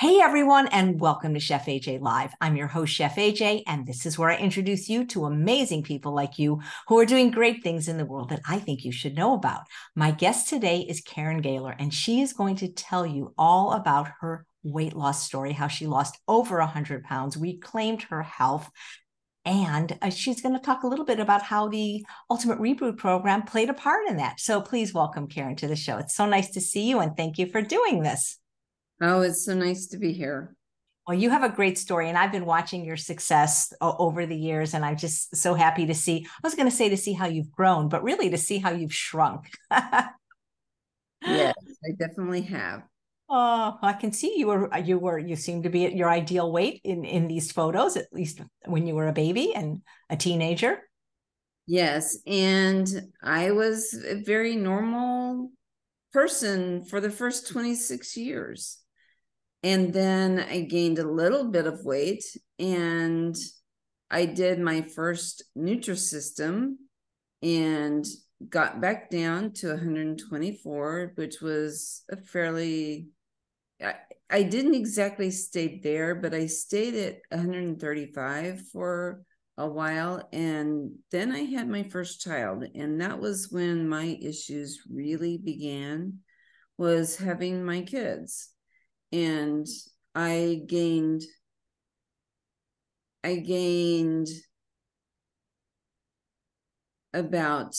Hey everyone, and welcome to Chef AJ Live. I'm your host, Chef AJ, and this is where I introduce you to amazing people like you who are doing great things in the world that I think you should know about. My guest today is Karen Gaylor, and she is going to tell you all about her weight loss story, how she lost over 100 pounds, reclaimed her health, and she's going to talk a little bit about how the Ultimate Reboot program played a part in that. So please welcome Karen to the show. It's so nice to see you, and thank you for doing this. Oh, it's so nice to be here. Well, you have a great story, and I've been watching your success over the years, and I'm just so happy to see. I was going to say to see how you've grown, but really to see how you've shrunk. Yes, I definitely have. Oh, I can see you seem to be at your ideal weight in these photos, at least when you were a baby and a teenager. Yes, and I was a very normal person for the first 26 years. And then I gained a little bit of weight and I did my first Nutrisystem and got back down to 124, which was a fairly I didn't exactly stay there, but I stayed at 135 for a while. And then I had my first child. And that was when my issues really began, was having my kids. And I gained about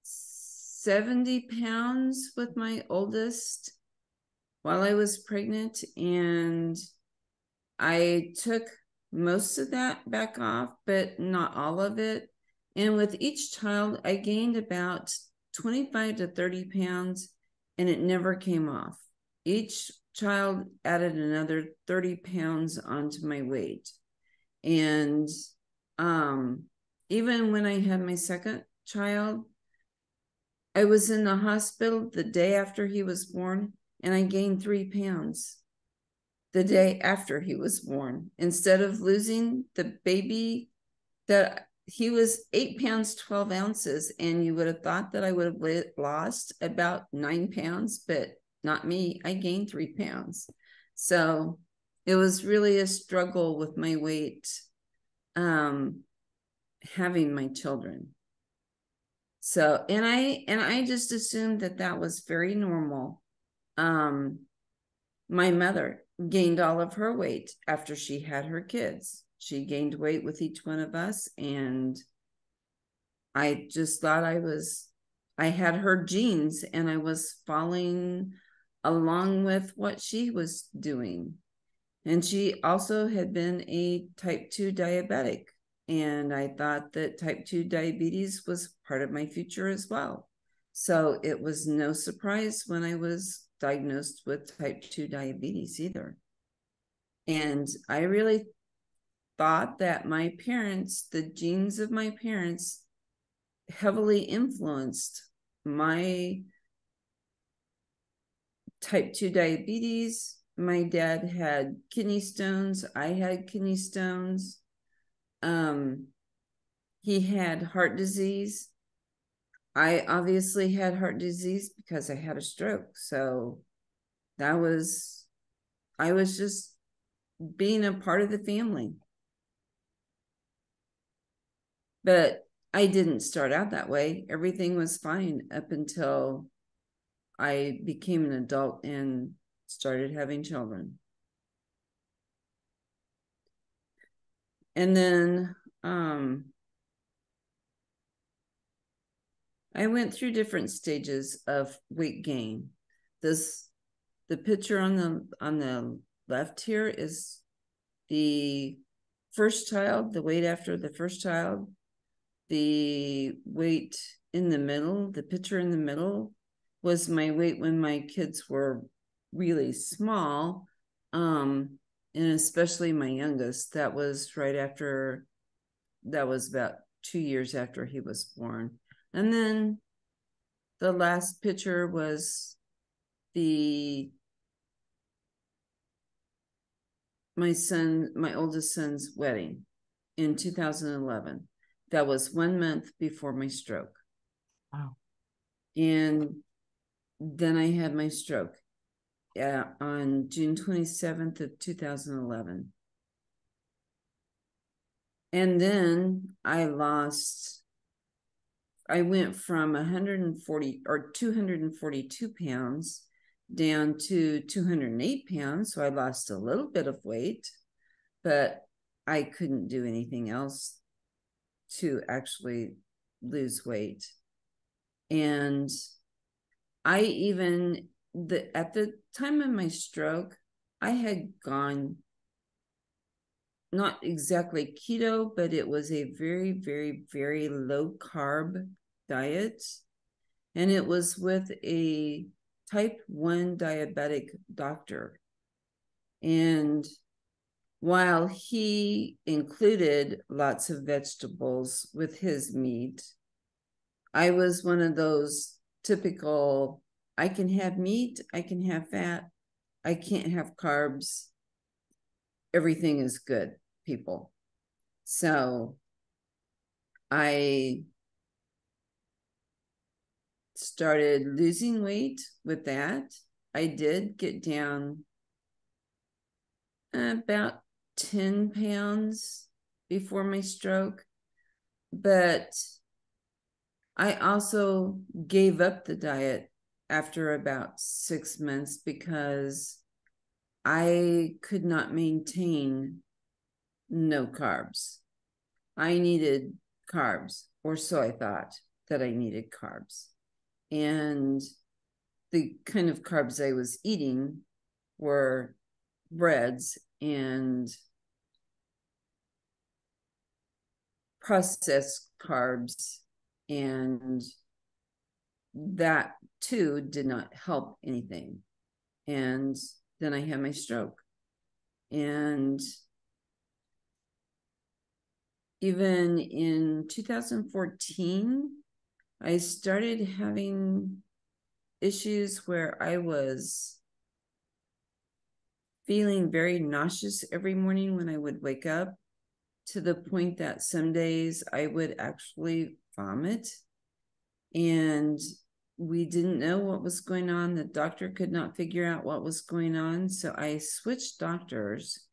70 pounds with my oldest while I was pregnant, and I took most of that back off, but not all of it. And with each child, I gained about 25 to 30 pounds, and it never came off. Each child added another 30 pounds onto my weight. And even when I had my second child, I was in the hospital the day after he was born, and I gained 3 pounds the day after he was born. Instead of losing the baby, that he was 8 pounds, 12 ounces, and you would have thought that I would have lost about 9 pounds, but not me. I gained 3 pounds. So it was really a struggle with my weight, having my children. So, and I just assumed that that was very normal. My mother gained all of her weight after she had her kids. She gained weight with each one of us, and I just thought I had her genes and I was following along with what she was doing. And she also had been a type 2 diabetic. And I thought that type 2 diabetes was part of my future as well. So it was no surprise when I was diagnosed with type 2 diabetes either. And I really thought that my parents, the genes of my parents, heavily influenced my type 2 diabetes. My dad had kidney stones. I had kidney stones. He had heart disease. I obviously had heart disease because I had a stroke. So I was just being a part of the family. But I didn't start out that way. Everything was fine up until I became an adult and started having children. And then I went through different stages of weight gain. The picture on the left here is the first child, the weight after the first child. The weight in the middle, the picture in the middle, was my weight when my kids were really small, and especially my youngest. That was about 2 years after he was born. And then the last picture was my oldest son's wedding in 2011. That was 1 month before my stroke. Wow. And then I had my stroke. on June 27th of 2011. And then I went from 140 or 242 pounds down to 208 pounds. So I lost a little bit of weight, but I couldn't do anything else to actually lose weight. And I even, at the time of my stroke, I had gone not exactly keto, but it was a very, very, very low carb diet. And it was with a type 1 diabetic doctor. And while he included lots of vegetables with his meat, I was one of those typical, I can have meat, I can have fat, I can't have carbs. Everything is good, people. So I started losing weight with that. I did get down about 10 pounds before my stroke, but I also gave up the diet after about 6 months because I could not maintain no carbs. I needed carbs, or so I thought that I needed carbs. And the kind of carbs I was eating were breads and processed carbs, and that too did not help anything. And then I had my stroke. And even in 2014, I started having issues where I was feeling very nauseous every morning when I would wake up, to the point that some days I would actually vomit. And we didn't know what was going on. The doctor could not figure out what was going on. So I switched doctors,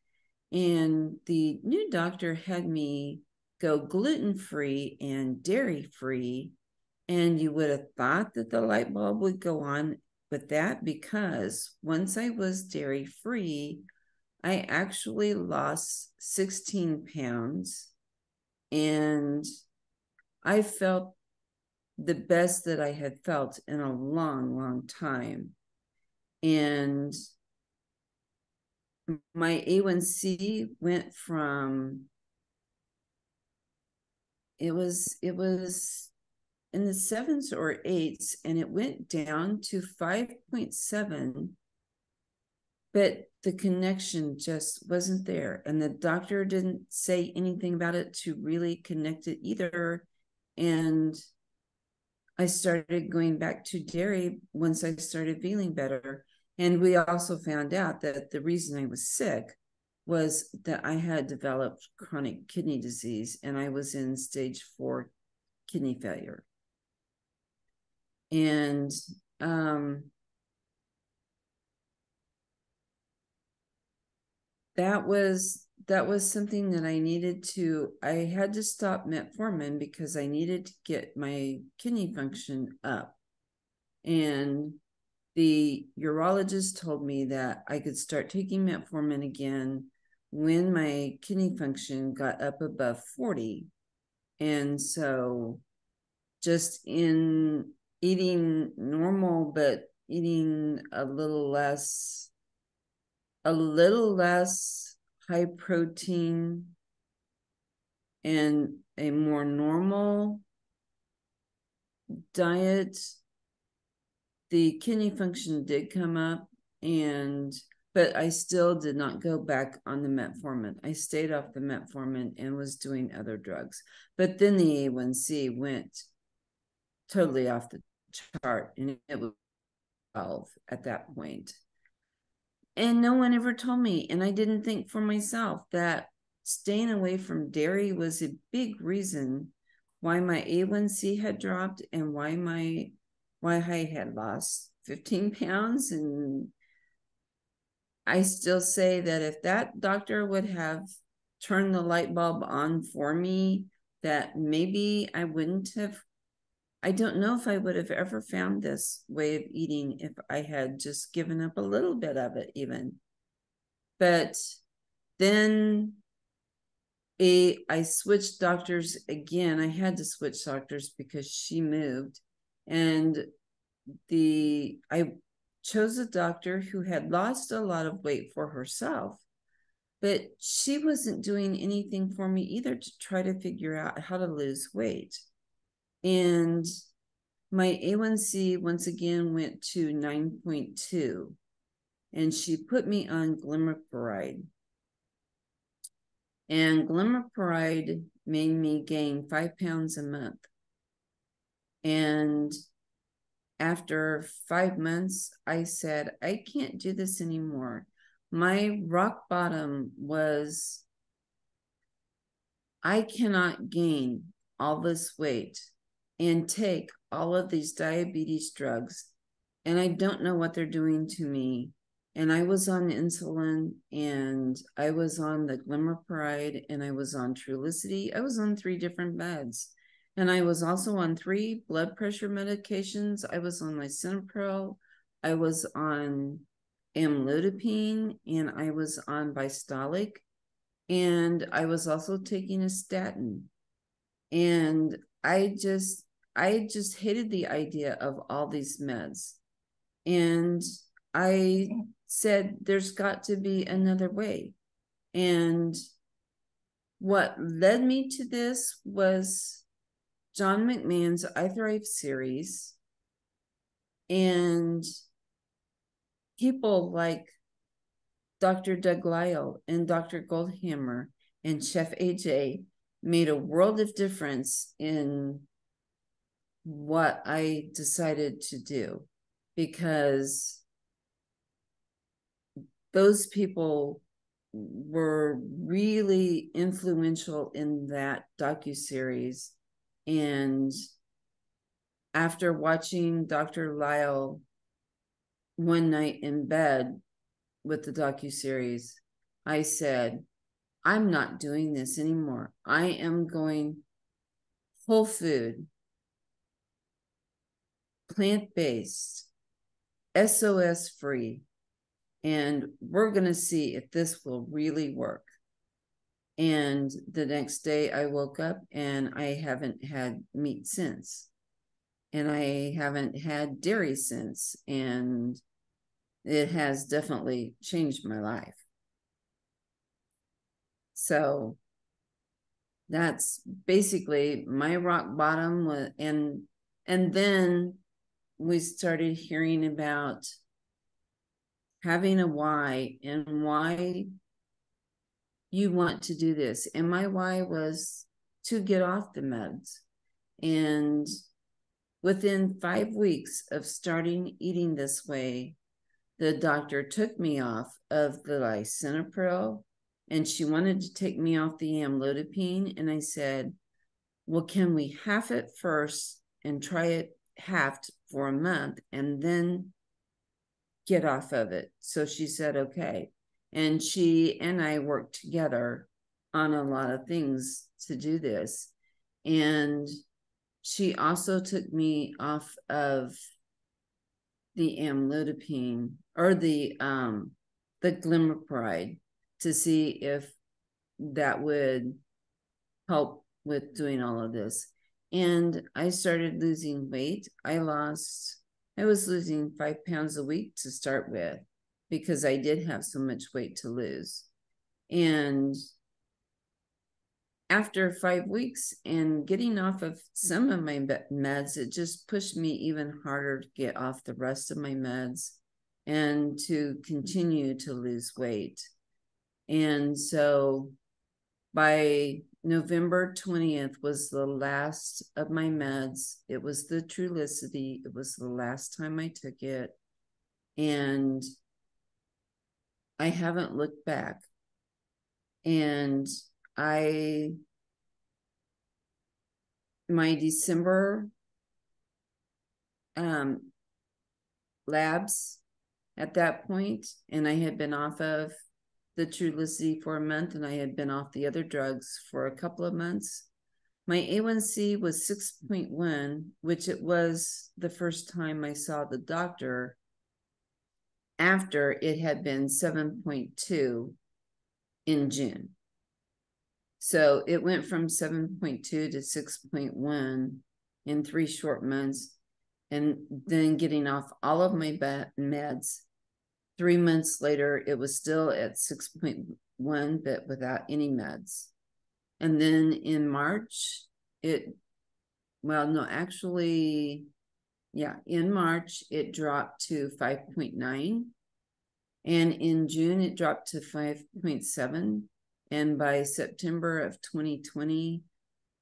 and the new doctor had me go gluten-free and dairy-free. And you would have thought that the light bulb would go on with that, because once I was dairy-free, I actually lost 16 pounds, and I felt the best that I had felt in a long, long time. And my A1C went from, it was in the 7s or 8s, and it went down to 5.7, but the connection just wasn't there. And the doctor didn't say anything about it to really connect it either. And I started going back to dairy once I started feeling better. And we also found out that the reason I was sick was that I had developed chronic kidney disease, and I was in stage 4 kidney failure. And that was something that I had to stop metformin because I needed to get my kidney function up. And the urologist told me that I could start taking metformin again when my kidney function got up above 40. And so just in eating normal, but eating a little less high protein and a more normal diet, the kidney function did come up, but I still did not go back on the metformin. I stayed off the metformin and was doing other drugs. But then the A1C went totally off the chart, and it was 12 at that point. And no one ever told me, and I didn't think for myself that staying away from dairy was a big reason why my A1C had dropped and why I had lost 15 pounds. And I still say that if that doctor would have turned the light bulb on for me, that maybe I wouldn't have, I don't know if I would have ever found this way of eating if I had just given up a little bit of it even. But then I switched doctors again. I had to switch doctors because she moved. And I chose a doctor who had lost a lot of weight for herself, but she wasn't doing anything for me either to try to figure out how to lose weight. And my A1C once again went to 9.2, and she put me on glimepiride. And glimepiride made me gain 5 pounds a month. And after 5 months, I said, I can't do this anymore. My rock bottom was, I cannot gain all this weight and take all of these diabetes drugs, and I don't know what they're doing to me. And I was on insulin, and I was on the glimepiride, and I was on Trulicity. I was on 3 different meds. And I was also on 3 blood pressure medications. I was on lisinopril. I was on amlodipine, and I was on Bistolic. And I was also taking a statin. And I just hated the idea of all these meds. And I said, there's got to be another way. And what led me to this was John McMahon's I Thrive series, and people like Dr. Doug Lyle and Dr. Goldhammer and Chef AJ made a world of difference in what I decided to do, because those people were really influential in that docuseries. And after watching Dr. Lyle one night in bed with the docuseries, I said, I'm not doing this anymore. I am going whole food, plant-based, SOS free, and we're going to see if this will really work. And the next day I woke up and I haven't had meat since. And I haven't had dairy since. And it has definitely changed my life. So that's basically my rock bottom. And then we started hearing about having a why and why you want to do this. And my why was to get off the meds. And within 5 weeks of starting eating this way, the doctor took me off of the lisinopril, and she wanted to take me off the amlodipine. And I said, well, can we half it first and try it halved for a month and then get off of it? So she said, okay. And she and I worked together on a lot of things to do this. And she also took me off of the amlodipine, or the glimepiride, to see if that would help with doing all of this. And I started losing weight. I was losing 5 pounds a week to start with, because I did have so much weight to lose. And after 5 weeks and getting off of some of my meds, it just pushed me even harder to get off the rest of my meds and to continue to lose weight. And so by November 20th was the last of my meds. It was the Trulicity. It was the last time I took it. And I haven't looked back. And my December labs at that point, and I had been off of the Trulicity for a month, and I had been off the other drugs for a couple of months. My A1C was 6.1, which it was the first time I saw the doctor after it had been 7.2 in June. So it went from 7.2 to 6.1 in 3 short months, and then getting off all of my meds. 3 months later, it was still at 6.1, but without any meds. And then in March, in March, it dropped to 5.9. And in June, it dropped to 5.7. And by September of 2020,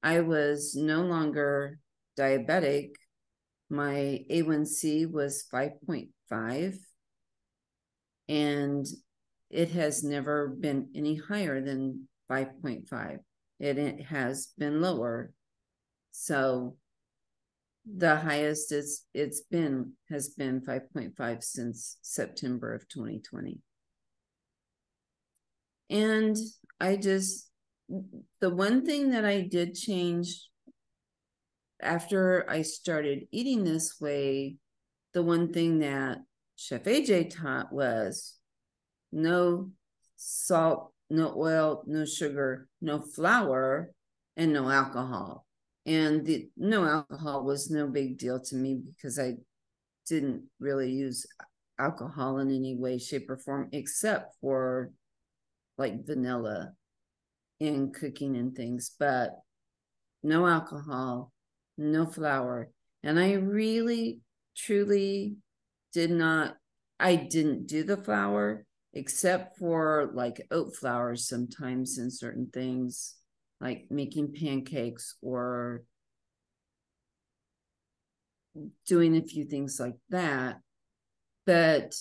I was no longer diabetic. My A1C was 5.5. And it has never been any higher than 5.5. It has been lower. So the highest it's been has been 5.5 since September of 2020. And the one thing that I did change after I started eating this way, the one thing that Chef AJ taught was no salt, no oil, no sugar, no flour, and no alcohol. And the no alcohol was no big deal to me because I didn't really use alcohol in any way, shape, or form, except for like vanilla in cooking and things, but no alcohol, no flour. And I really, truly I didn't do the flour except for like oat flour sometimes in certain things, like making pancakes or doing a few things like that. But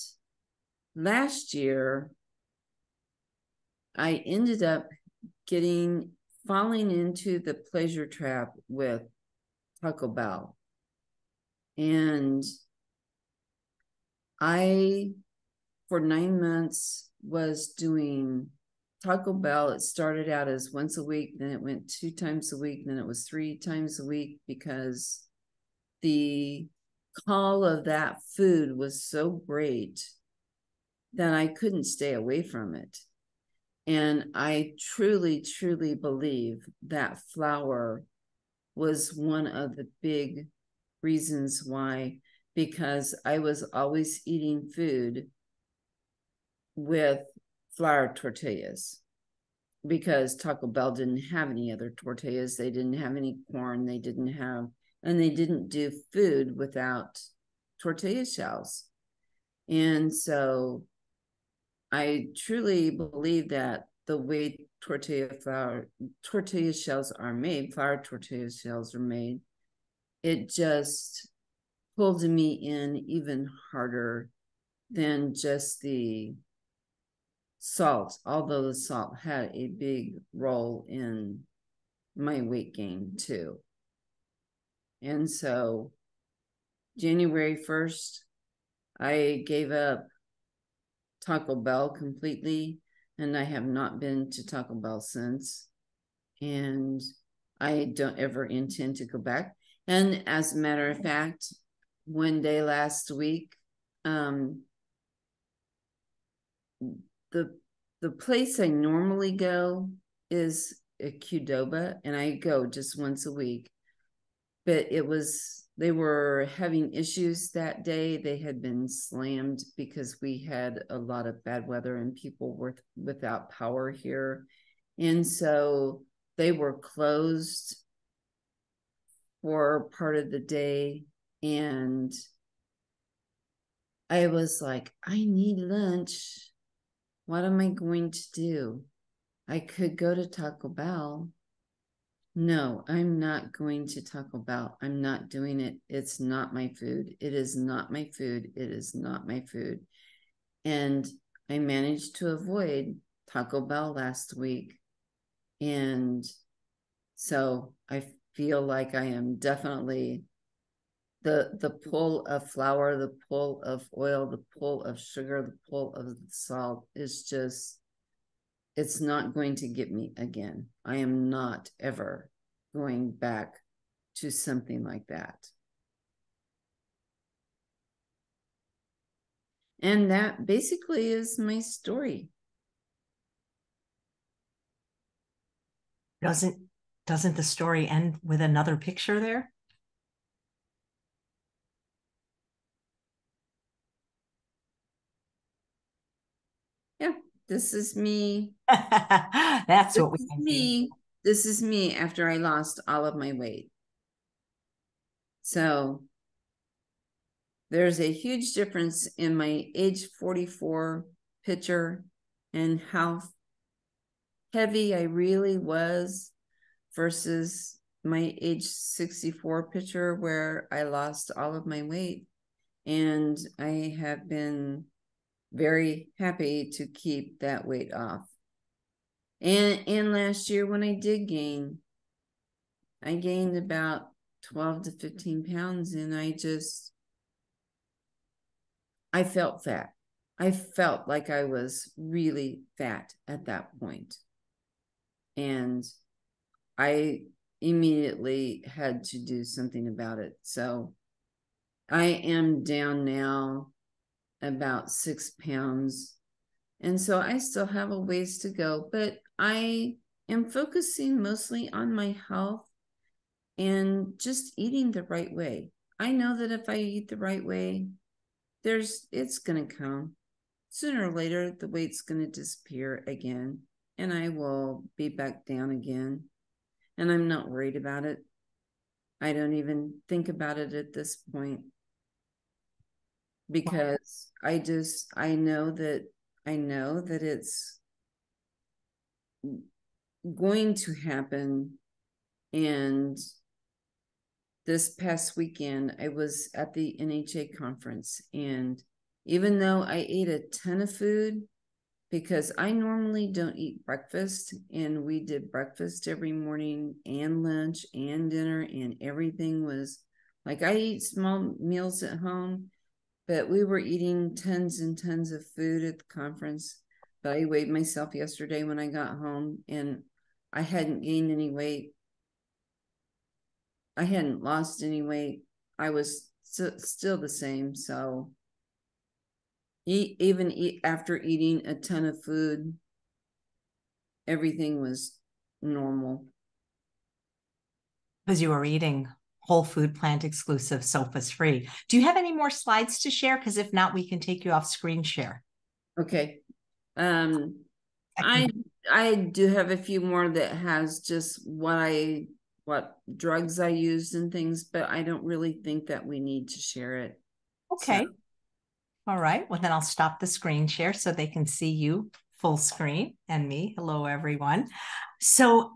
last year, I ended up falling into the pleasure trap with Taco Bell. And I, for 9 months, was doing Taco Bell. It started out as once a week, then it went 2 times a week, then it was 3 times a week, because the call of that food was so great that I couldn't stay away from it. And I truly, truly believe that flour was one of the big reasons why, because I was always eating food with flour tortillas, because Taco Bell didn't have any other tortillas. They didn't have any corn. They didn't do food without tortilla shells. And so I truly believe that the way tortilla shells are made, flour tortilla shells are made, it just pulled me in even harder than just the salt, although the salt had a big role in my weight gain too. And so January 1st, I gave up Taco Bell completely, and I have not been to Taco Bell since. And I don't ever intend to go back. And as a matter of fact, one day last week, the place I normally go is a Qdoba, and I go just once a week. But they were having issues that day. They had been slammed because we had a lot of bad weather and people were without power here. And so they were closed for part of the day. And I was like, I need lunch. What am I going to do? I could go to Taco Bell. No, I'm not going to Taco Bell. I'm not doing it. It's not my food. It is not my food. It is not my food. And I managed to avoid Taco Bell last week. And so I feel like I am definitely the pull of flour, the pull of oil, the pull of sugar, the pull of the salt is just, it's not going to get me again. I am not ever going back to something like that. And that basically is my story. Doesn't the story end with another picture there? Yeah, this is me. That's what we This is can see. me. This is me after I lost all of my weight. So there's a huge difference in my age 44 picture and how heavy I really was versus my age 64 picture where I lost all of my weight. And I have been very happy to keep that weight off. And last year when I did gain, I gained about 12 to 15 pounds, and I felt fat. I felt like I was really fat at that point. And I immediately had to do something about it. So I am down now about 6 pounds. And so I still have a ways to go, but I am focusing mostly on my health and just eating the right way. I know that if I eat the right way, it's going to come. Sooner or later, the weight's going to disappear again, and I will be back down again. And I'm not worried about it. I don't even think about it at this point because I know that it's going to happen. And this past weekend, I was at the NHA conference, and even though I ate a ton of food, because I normally don't eat breakfast, and we did breakfast every morning and lunch and dinner, and everything was like, I eat small meals at home, but we were eating tons and tons of food at the conference. But I weighed myself yesterday when I got home, and I hadn't gained any weight. I hadn't lost any weight. I was still the same. So after eating a ton of food, everything was normal. Because you were eating whole food, plant exclusive, SOFAs free. Do you have any more slides to share? Because if not, we can take you off screen share. Okay. I do have a few more that has just what drugs I used and things, but I don't really think that we need to share it. Okay. So. All right. Well, then I'll stop the screen share so they can see you full screen and me. Hello, everyone. So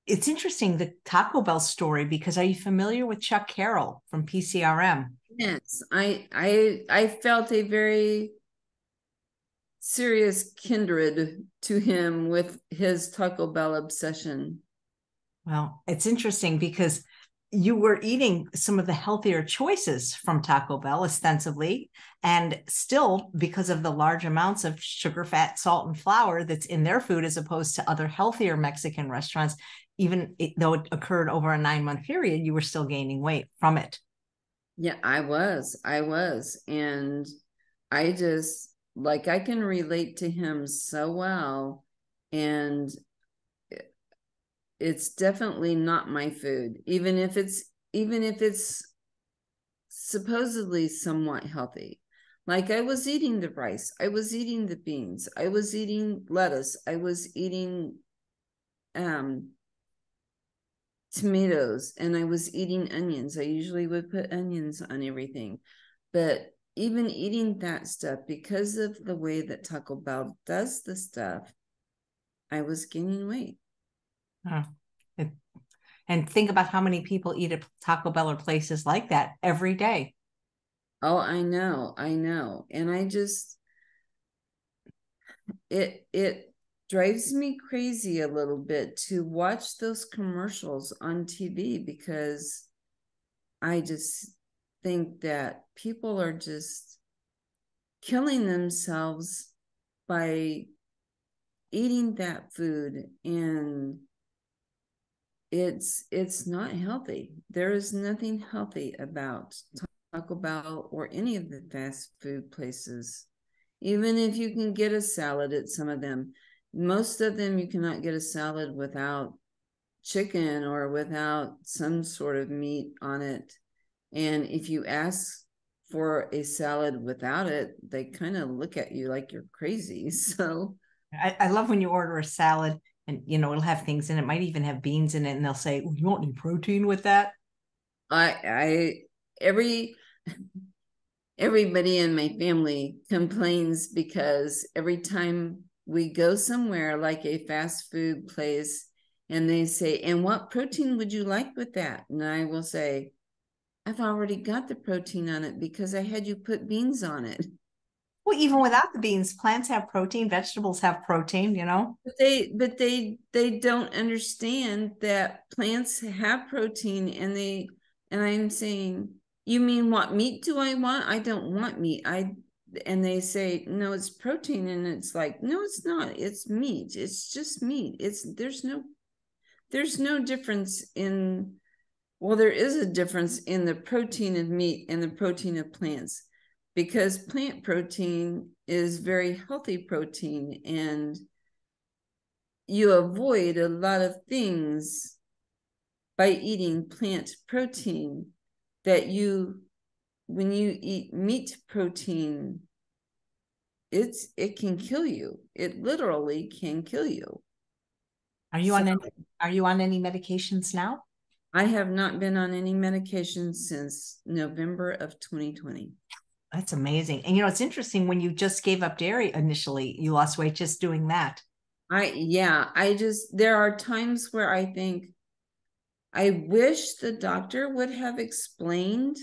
it's interesting, the Taco Bell story, because are you familiar with Chuck Carroll from PCRM? Yes, I felt a very serious kindred to him with his Taco Bell obsession. Well, it's interesting because you were eating some of the healthier choices from Taco Bell, ostensibly, and still, because of the large amounts of sugar, fat, salt, and flour that's in their food, as opposed to other healthier Mexican restaurants, though it occurred over a 9-month period, you were still gaining weight from it. Yeah, I was. And I just, like, I can relate to him so well. And it's definitely not my food, even if it's supposedly somewhat healthy. Like, I was eating the rice, I was eating the beans, I was eating lettuce, I was eating tomatoes, and I was eating onions. I usually would put onions on everything. But even eating that stuff, because of the way that Taco Bell does the stuff, I was gaining weight. And think about how many people eat at Taco Bell or places like that every day. Oh, I know. And it drives me crazy a little bit to watch those commercials on TV, because I just, think that people are just killing themselves by eating that food, and it's not healthy. There is nothing healthy about Taco Bell or any of the fast food places. Even if you can get a salad at some of them, most of them you cannot get a salad without chicken or without some sort of meat on it. And if you ask for a salad without it, they kind of look at you like you're crazy. So I love when you order a salad and, you know, it'll have things in it, might even have beans in it. And they'll say, "Oh, you want any protein with that?" I everybody in my family complains because every time we go somewhere like a fast food place and they say, "And what protein would you like with that?" And I will say, "I've already got the protein on it because I had you put beans on it." Well, even without the beans, plants have protein, vegetables have protein, you know? But they don't understand that plants have protein, and I'm saying, "You mean what meat do I want? I don't want meat." And they say, "No, it's protein." And it's like, "No, it's not. It's meat. It's just meat. There's no difference in, well, there is a difference in the protein of meat and the protein of plants, because plant protein is very healthy protein, and you avoid a lot of things by eating plant protein that when you eat meat protein, it can kill you. It literally can kill you." Are you So on any medications now? I have not been on any medication since November of 2020. That's amazing. And you know, it's interesting when you just gave up dairy initially, you lost weight just doing that. There are times where I think I wish the doctor would have explained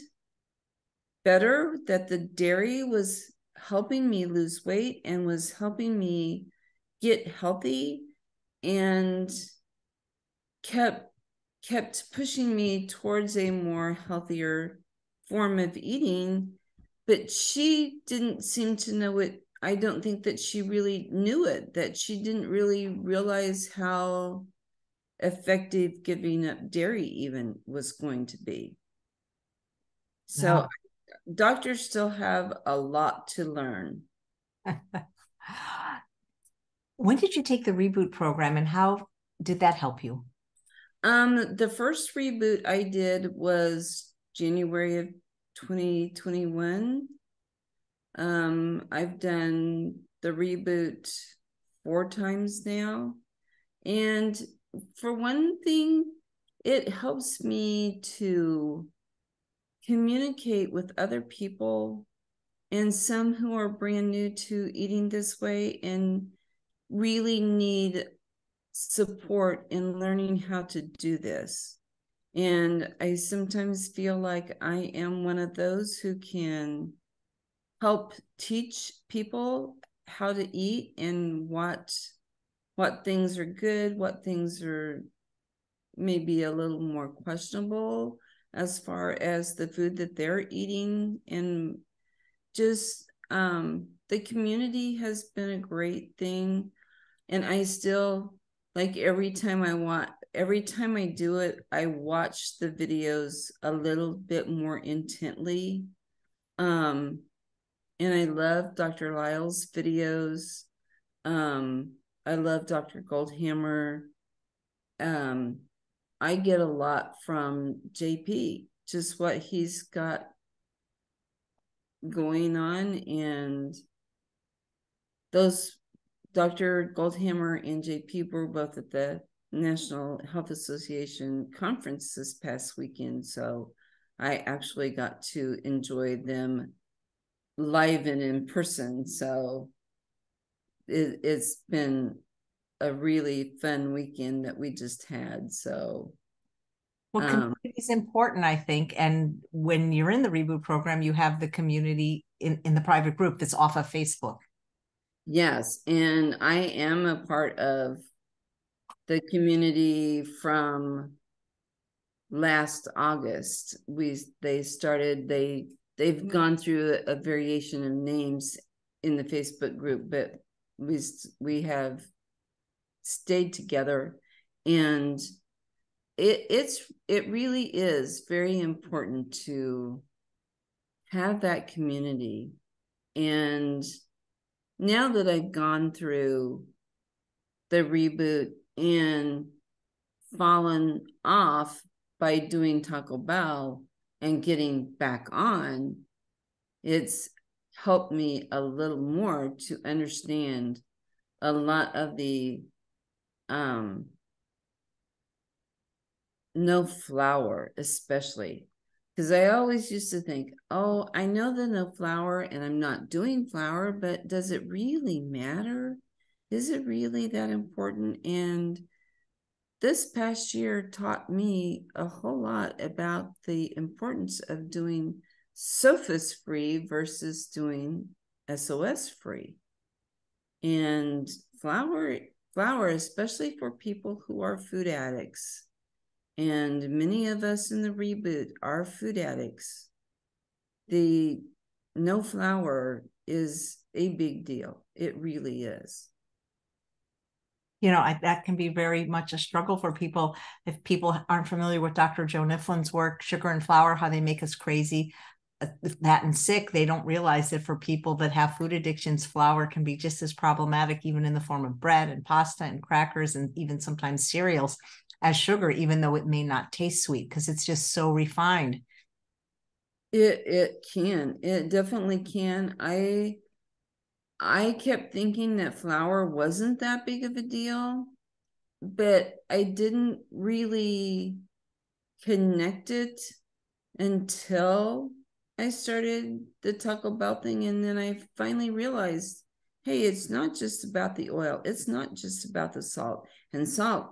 better that the dairy was helping me lose weight and was helping me get healthy, and kept pushing me towards a more healthier form of eating. But she didn't seem to know it. I don't think that she really knew it, that she didn't really realize how effective giving up dairy even was going to be. So No. doctors still have a lot to learn. When did you take the reboot program and how did that help you? The first reboot I did was January of 2021. I've done the reboot 4 times now. And for one thing, it helps me to communicate with other people, and some who are brand new to eating this way and really need support in learning how to do this. And I sometimes feel like I am one of those who can help teach people how to eat and what things are good, what things are maybe a little more questionable as far as the food that they're eating. And just the community has been a great thing. And I still, like, every time I do it, I watch the videos a little bit more intently. And I love Dr. Lyle's videos. I love Dr. Goldhammer. I get a lot from JP, just what he's got going on. And those, Dr. Goldhammer and JP were both at the National Health Association conference this past weekend. So I actually got to enjoy them live and in person. So it's been a really fun weekend that we just had. So Well, community is important, I think. And when you're in the reboot program, you have the community in the private group that's off of Facebook. yes, and I am a part of the community from last August. They've gone through a variation of names in the Facebook group, but we have stayed together, and it really is very important to have that community. And now that I've gone through the reboot and fallen off by doing Taco Bell and getting back on, it's helped me a little more to understand a lot of the no flour, especially, because I always used to think, oh, I know the no flour and I'm not doing flour, but does it really matter? Is it really that important? And this past year taught me a whole lot about the importance of doing SOFAS free versus doing SOS free. And flour, especially for people who are food addicts, and many of us in the reboot are food addicts, the no flour is a big deal. It really is. That can be very much a struggle for people. If people aren't familiar with Dr. Joe Niflin's work, Sugar and Flour, How They Make Us Crazy, that and sick, they don't realize that for people that have food addictions, flour can be just as problematic, even in the form of bread and pasta and crackers and even sometimes cereals, as sugar, even though it may not taste sweet because it's just so refined. It definitely can. I kept thinking that flour wasn't that big of a deal, but I didn't really connect it until I started the Taco Bell thing. And then I finally realized, hey, it's not just about the oil. It's not just about the salt. And salt,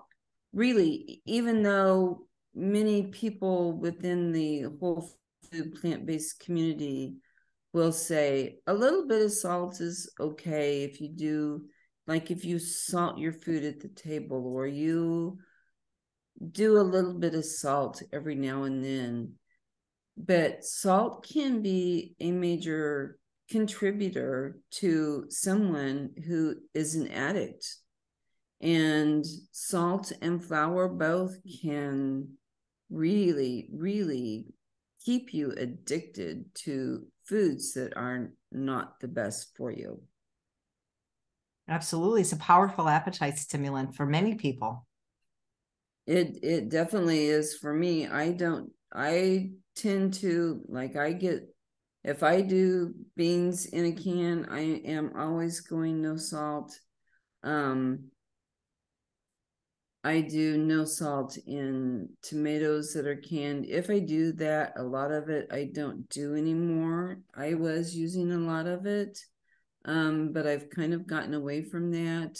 really, even though many people within the whole food plant-based community will say a little bit of salt is okay if you do, like if you salt your food at the table, or you do a little bit of salt every now and then. But salt can be a major contributor to someone who is an addict. And salt and flour both can really, really keep you addicted to foods that are not the best for you. Absolutely. It's a powerful appetite stimulant for many people. It definitely is for me. I tend to, like, if I do beans in a can, I am always going no salt. I do no salt in tomatoes that are canned. If I do that, a lot of it I don't do anymore. I was using a lot of it, but I've kind of gotten away from that.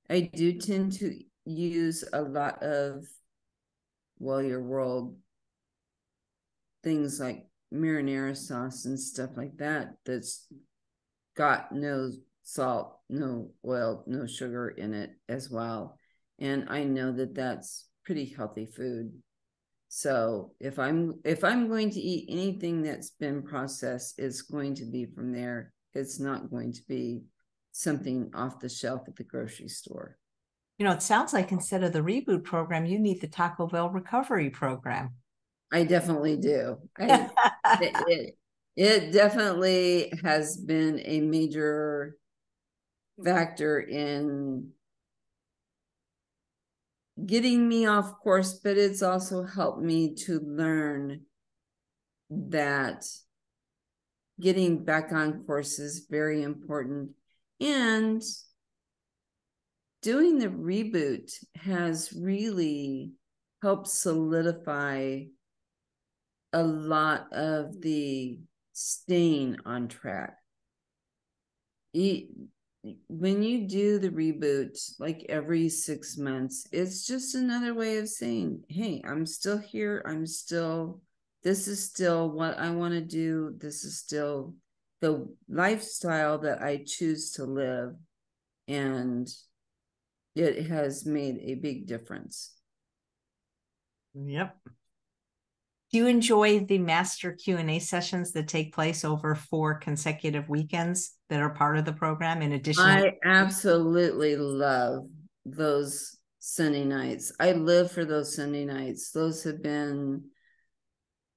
I do tend to use a lot of your world things like marinara sauce and stuff like that that's got no salt, no oil, no sugar in it as well. And I know that that's pretty healthy food. So if I'm going to eat anything that's been processed, it's going to be from there. It's not going to be something off the shelf at the grocery store. It sounds like instead of the reboot program, you need the Taco Bell recovery program. I definitely do. It definitely has been a major factor in getting me off course, but it's also helped me to learn that getting back on course is very important. And doing the reboot has really helped solidify a lot of the staying on track. When you do the reboot, like every 6 months, it's just another way of saying, hey, I'm still here. This is still what I want to do. This is still the lifestyle that I choose to live. And it has made a big difference. Yep. Do you enjoy the master Q&A sessions that take place over 4 consecutive weekends that are part of the program in addition to? I absolutely love those Sunday nights. I live for those Sunday nights. Those have been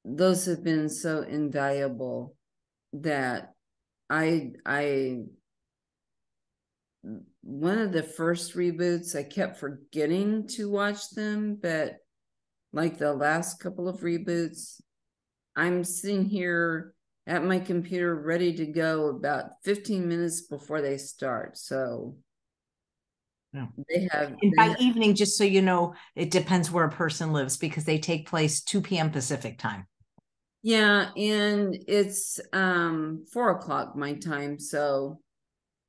so invaluable that I one of the first reboots, I kept forgetting to watch them, but like the last couple of reboots, I'm sitting here at my computer ready to go about 15 minutes before they start. So Yeah. they have, And they by have, evening, just so you know, it depends where a person lives because they take place 2 p.m. Pacific time. yeah, and it's 4 o'clock my time, so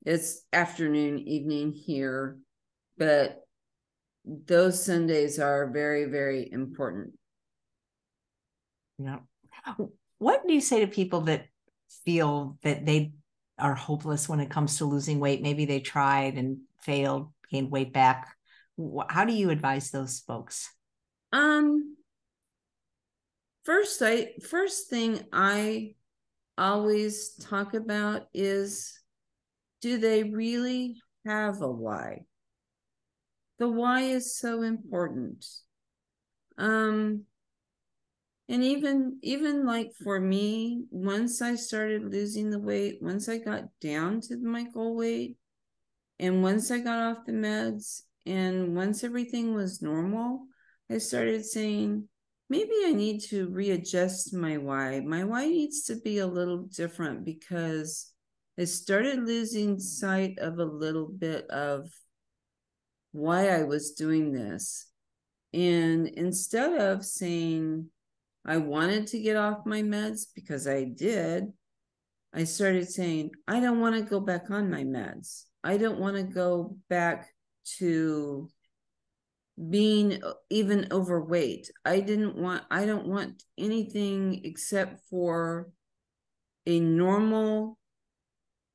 it's afternoon, evening here, but those Sundays are very, very important. Yeah. What do you say to people that feel that they are hopeless when it comes to losing weight? Maybe they tried and failed, gained weight back. How do you advise those folks? Um, first thing I always talk about is, do they really have a why? The why is so important. Um, and even like for me, once I started losing the weight, once I got down to my goal weight, and once I got off the meds, and once everything was normal, I started saying, maybe I need to readjust my why. My why needs to be a little different because I started losing sight of a little bit of why I was doing this. And instead of saying I wanted to get off my meds, because I did, I started saying, I don't want to go back on my meds. I don't want to go back to being even overweight. I don't want anything except for a normal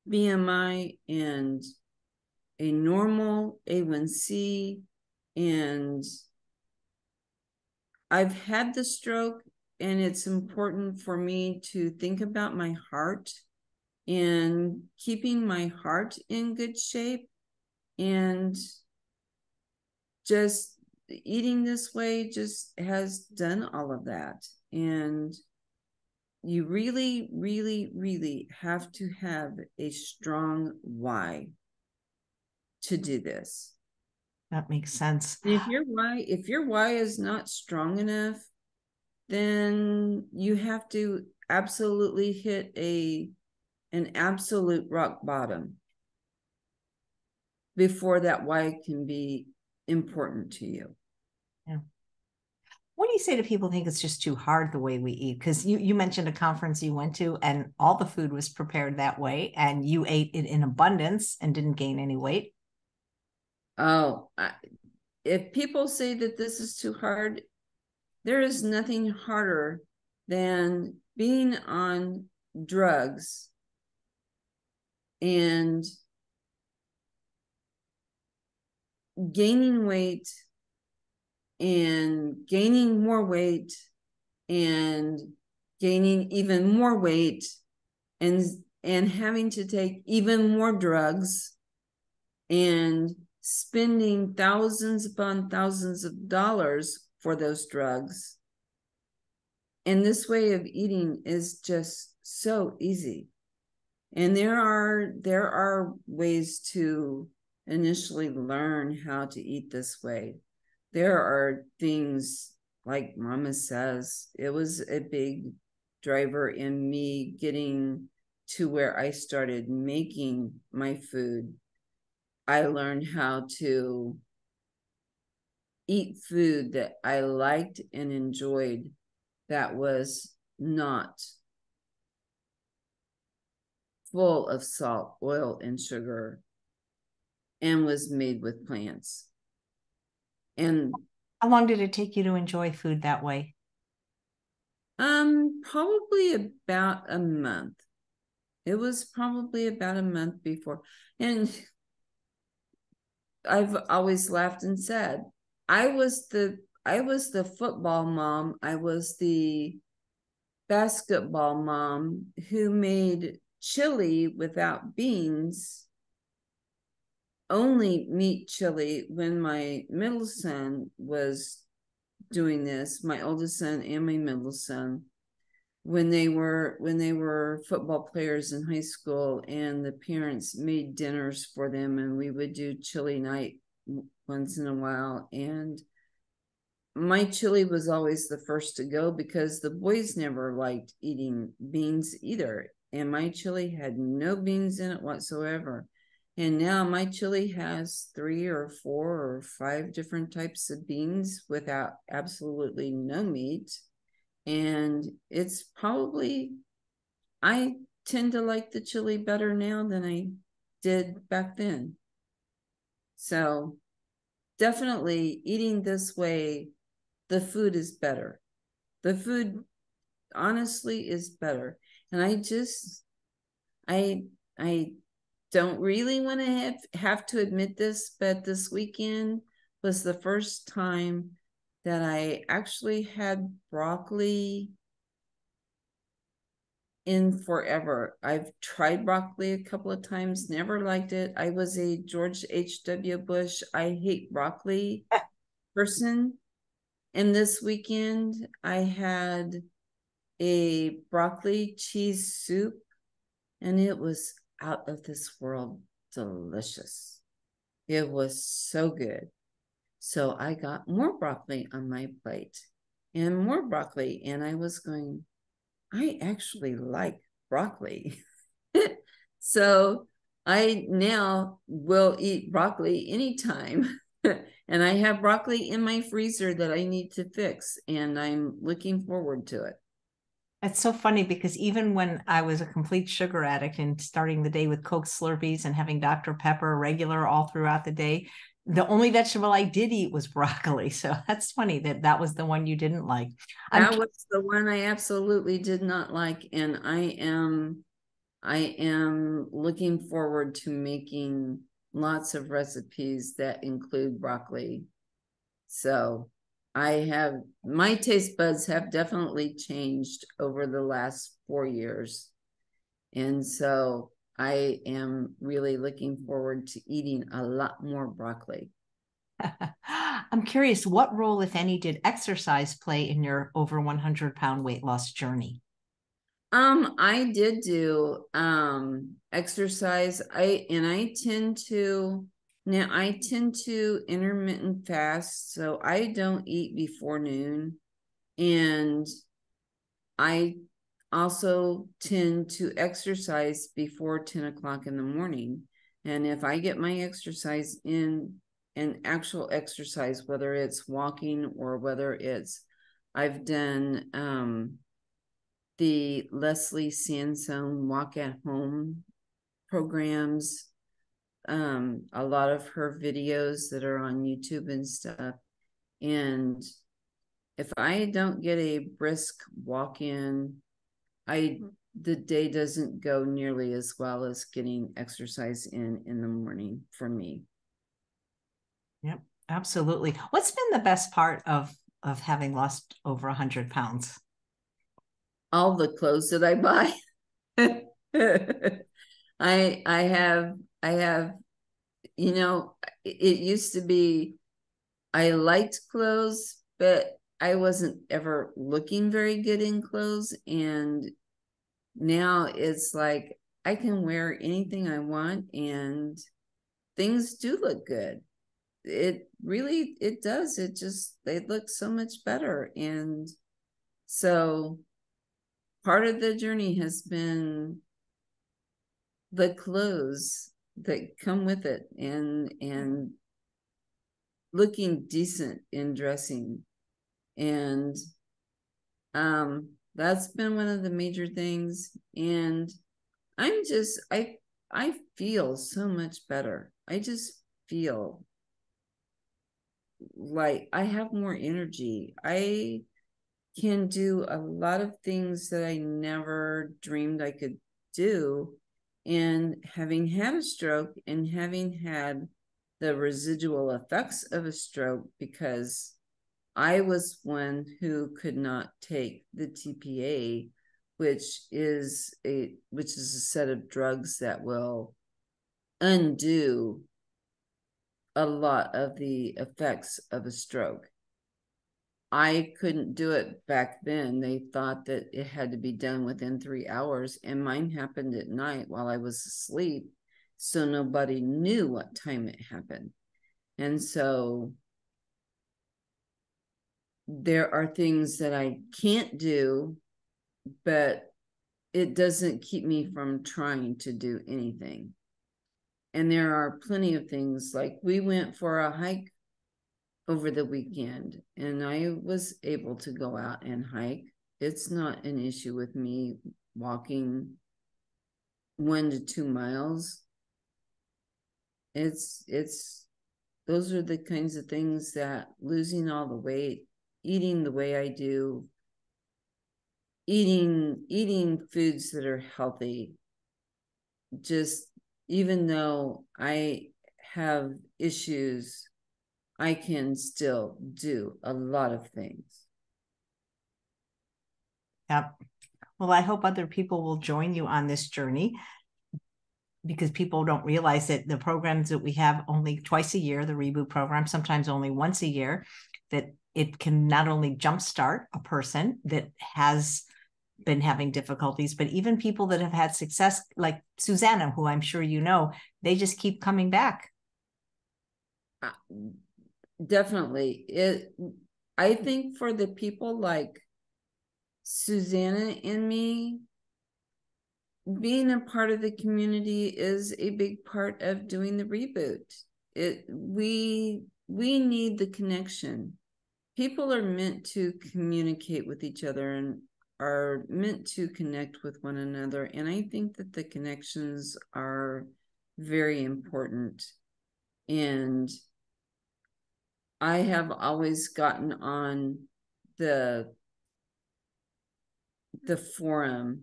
BMI and a normal A1C. And I've had the stroke, and it's important for me to think about my heart and keeping my heart in good shape, and just eating this way just has done all of that. And you really, really, really have to have a strong why to do this. That makes sense. And if your why is not strong enough, then you have to absolutely hit an absolute rock bottom before that why can be important to you. Yeah. What do you say to people who think it's just too hard the way we eat? Because you mentioned a conference you went to and all the food was prepared that way and you ate it in abundance and didn't gain any weight. Oh, if people say that this is too hard, there is nothing harder than being on drugs and gaining weight and gaining more weight and gaining even more weight and having to take even more drugs and spending thousands upon thousands of dollars for those drugs. And this way of eating is just so easy. And there are ways to initially learn how to eat this way. There are things, like Mama says, it was a big driver in me getting to where I started making my food. I learned how to eat food that I liked and enjoyed, that was not full of salt, oil, and sugar, and was made with plants. And How long did it take you to enjoy food that way? probably about a month. It was probably about a month before. And I've always laughed and said, I was the the football mom. I was the basketball mom who made chili without beans, only meat chili, when my middle son was doing this, my oldest son and my middle son, when they were football players in high school, and the parents made dinners for them, and we would do chili night once in a while. And my chili was always the first to go because the boys never liked eating beans either, and my chili had no beans in it whatsoever. And now my chili has 3 or 4 or 5 different types of beans without absolutely no meat. And it's probably, I tend to like the chili better now than I did back then. So definitely eating this way, the food is better. The food honestly is better. And I don't really want to have to admit this, but this weekend was the first time that I actually had broccoli in forever. I've tried broccoli a couple of times, never liked it. I was a George H.W. Bush, I hate broccoli person. And this weekend I had a broccoli cheese soup, and it was out of this world delicious. It was so good. So I got more broccoli on my plate and more broccoli. And I was going, I actually like broccoli. So I now will eat broccoli anytime. And I have broccoli in my freezer that I need to fix, and I'm looking forward to it. It's so funny because even when I was a complete sugar addict and starting the day with Coke Slurpees and having Dr. Pepper regular all throughout the day, the only vegetable I did eat was broccoli. So that's funny that that was the one you didn't like. That was the one I absolutely did not like. And I am looking forward to making lots of recipes that include broccoli. So my taste buds have definitely changed over the last 4 years. And so I am really looking forward to eating a lot more broccoli. I'm curious, what role, if any, did exercise play in your over 100-pound weight loss journey? I did do exercise. I tend to intermittent fast, so I don't eat before noon. And I also tend to exercise before 10 o'clock in the morning. And if I get my exercise in, an actual exercise, whether it's walking or whether it's, I've done the Leslie Sansone walk at home programs, a lot of her videos that are on YouTube and stuff. And if I don't get a brisk walk in, the day doesn't go nearly as well as getting exercise in the morning for me. Yep, absolutely. What's been the best part of having lost over 100 pounds? All the clothes that I buy. I have, you know, it used to be I liked clothes, but I wasn't ever looking very good in clothes. And now it's like I can wear anything I want and things do look good. It really, it does. They look so much better. And so part of the journey has been the clothes that come with it, and looking decent in dressing. And that's been one of the major things. And I feel so much better. I just feel like I have more energy. I can do a lot of things that I never dreamed I could do. And having had a stroke and having had the residual effects of a stroke, because I was one who could not take the TPA, which is a set of drugs that will undo a lot of the effects of a stroke. I couldn't do it back then. They thought that it had to be done within 3 hours, and mine happened at night while I was asleep, so nobody knew what time it happened. And so there are things that I can't do, but it doesn't keep me from trying to do anything. And there are plenty of things, like we went for a hike over the weekend, and I was able to go out and hike. It's not an issue with me walking 1 to 2 miles. It's those are the kinds of things that losing all the weight, eating the way I do, eating foods that are healthy, just even though I have issues, I can still do a lot of things. Yep. Well, I hope other people will join you on this journey, because people don't realize that the programs that we have only twice a year, the reboot program, sometimes only once a year, that it can not only jumpstart a person that has been having difficulties, but even people that have had success, like Susanna, who I'm sure you know, they just keep coming back. Definitely. I think for the people like Susanna and me, being a part of the community is a big part of doing the reboot. We need the connection. People are meant to communicate with each other and are meant to connect with one another. And I think that the connections are very important. And I have always gotten on the forum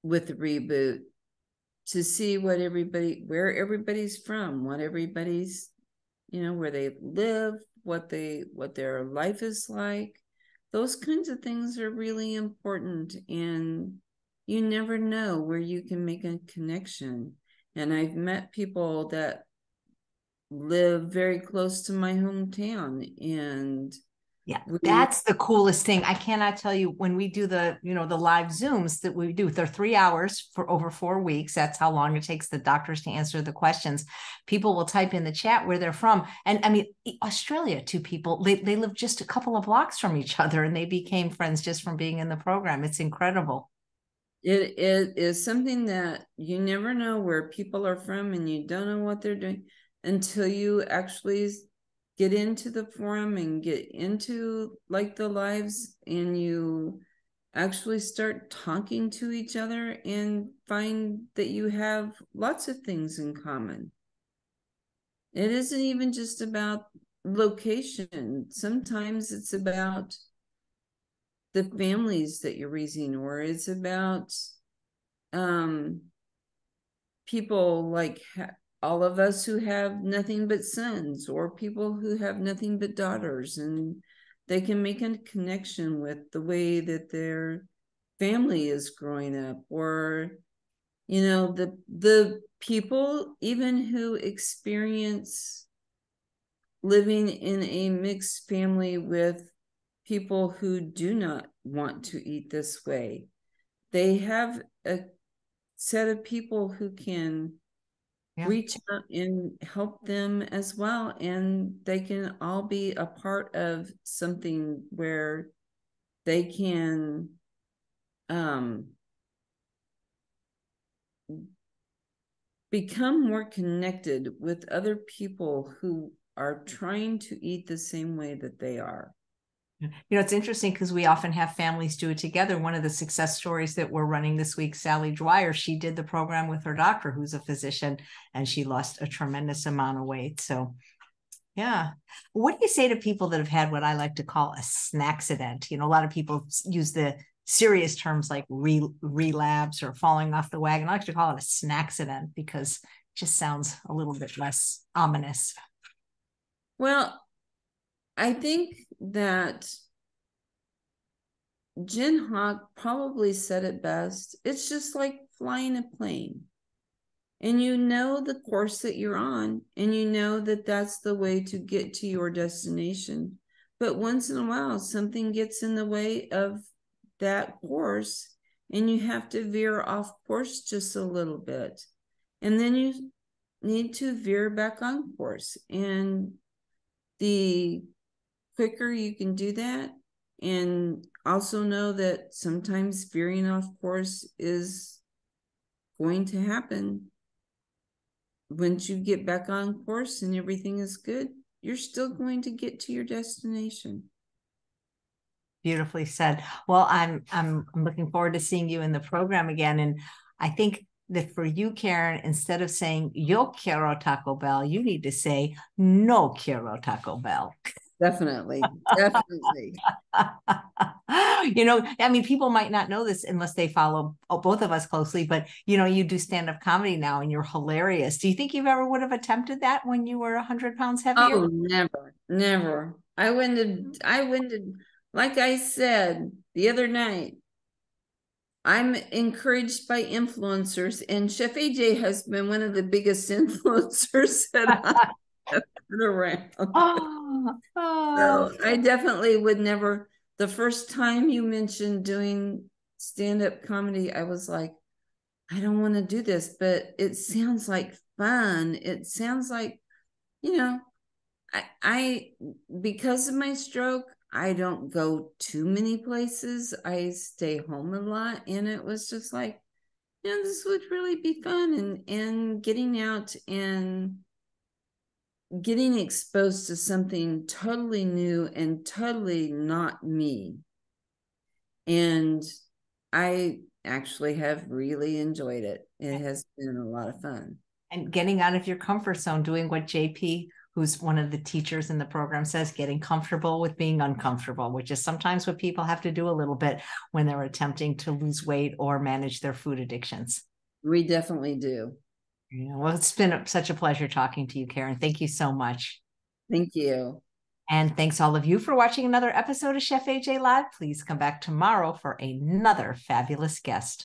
with Reboot to see where everybody's from, what everybody's, where they live, what their life is like. Those kinds of things are really important, and you never know where you can make a connection. And I've met people that live very close to my hometown, and yeah, that's the coolest thing. I cannot tell you, when we do the live Zooms that we do, they're 3 hours for over 4 weeks. That's how long it takes the doctors to answer the questions. People will type in the chat where they're from. And I mean, Australia, 2 people, they live just a couple of blocks from each other, and they became friends just from being in the program. It's incredible. It is something that you never know where people are from, and you don't know what they're doing until you actually get into the forum and get into like the lives, and you actually start talking to each other and find that you have lots of things in common. It isn't even just about location. Sometimes it's about the families that you're raising, or it's about people like all of us who have nothing but sons, or people who have nothing but daughters, and they can make a connection with the way that their family is growing up, or the people even who experience living in a mixed family with people who do not want to eat this way. They have a set of people who can reach out and help them as well, and they can all be a part of something where they can become more connected with other people who are trying to eat the same way that they are. It's interesting because we often have families do it together. One of the success stories that we're running this week, Sally Dwyer, she did the program with her doctor, who's a physician, and she lost a tremendous amount of weight. So, yeah. What do you say to people that have had what I like to call a snacksident? A lot of people use the serious terms like relapse or falling off the wagon. I like to call it a snacksident because it just sounds a little bit less ominous. Well, I think that Jen Hawk probably said it best. It's just like flying a plane. And you know the course that you're on, and you know that that's the way to get to your destination. But once in a while, something gets in the way of that course, and you have to veer off course just a little bit. And then you need to veer back on course. And the quicker you can do that, and also know that sometimes veering off course is going to happen. Once you get back on course and everything is good, you're still going to get to your destination. Beautifully said. Well, I'm looking forward to seeing you in the program again. And I think that for you, Karen, instead of saying yo quiero Taco Bell, you need to say no quiero Taco Bell. Definitely. Definitely. I mean, people might not know this unless they follow both of us closely, but you do stand-up comedy now and you're hilarious. Do you think you ever would have attempted that when you were 100 pounds heavier? Oh, never, never. I wouldn't, like I said the other night, I'm encouraged by influencers, and Chef AJ has been one of the biggest influencers that I've been around. So I definitely would never. The first time you mentioned doing stand-up comedy, I was like, I don't want to do this, but it sounds like fun. It sounds like, I because of my stroke, I don't go too many places. I stay home a lot. And it was just like, this would really be fun, and getting out and getting exposed to something totally new and totally not me. And I actually have really enjoyed it. It has been a lot of fun. And getting out of your comfort zone, doing what JP, who's one of the teachers in the program, says, getting comfortable with being uncomfortable, which is sometimes what people have to do a little bit when they're attempting to lose weight or manage their food addictions. We definitely do. Yeah, well, it's been such a pleasure talking to you, Karen. Thank you so much. Thank you. And thanks all of you for watching another episode of Chef AJ Live. Please come back tomorrow for another fabulous guest.